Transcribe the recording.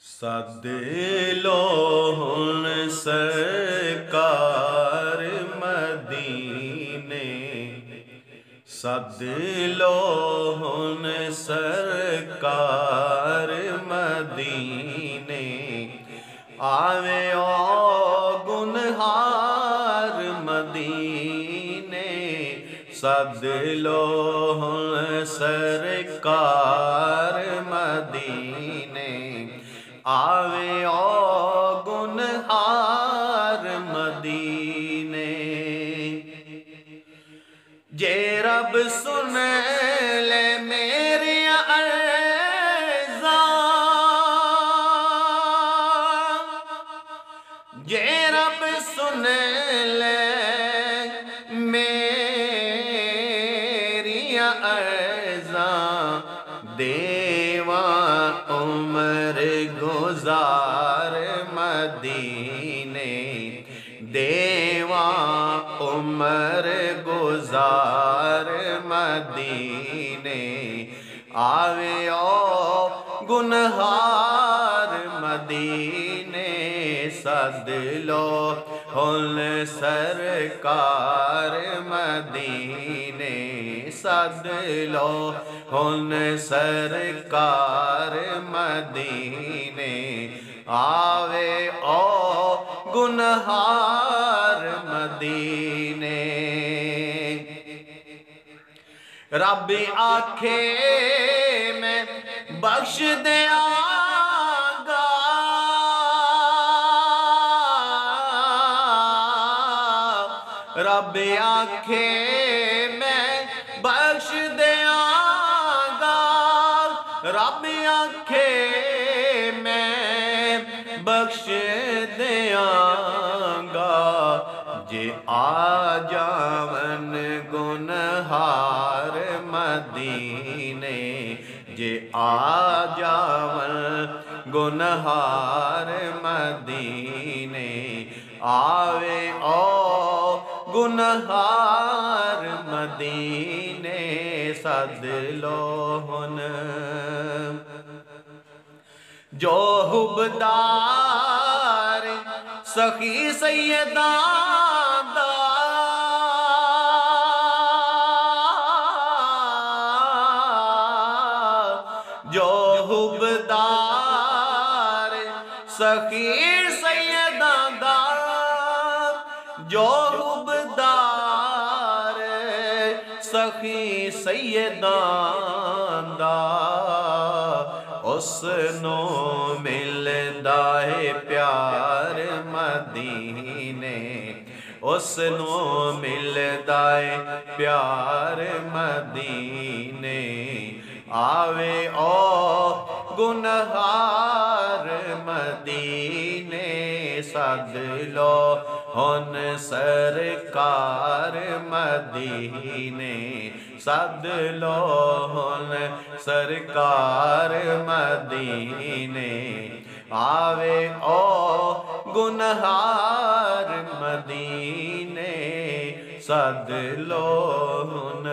سد لو ہن سرکار مدینے، سد لو ہن سرکار مدینے، آویں او گنہار مدینے، سد لو ہن سرکار مدینے، آویں او گنہار مدینے، جے رب سن لے میری عرضاں، جے رب سن لے میری عرضاں، دیواں عمر گزار مدینے، دیواں عمر گزار مدینے، آویں او گنہار مدینے، سد لو ہن سرکار مدینے، سد لو ہن سرکار مدینے، آویں او گنہار مدینے، رب آکھے میں بخش دیاں گا، رب آکھے میں بخش دیاں گا، رب آکھے میں بخش دیاں گا، جے آ جاون گنہار مدینے، جے آ جاون گنہار مدینے، آویں او گنہار مدینے، سد لو ہن جو حبدار سخی سیداں دا، جو حبدار سخی سیداں دا، جو حبدار سخی سیداں دا، اس نو ملدا ہے پیار مدینے، اس نو ملدا ہے پیار مدینے، آویں او گنہار مدینے، سد لو ہن سرکار مدینے، سد لو ہن سرکار مدینے، آویں او گنہار مدینے، سد لو ہن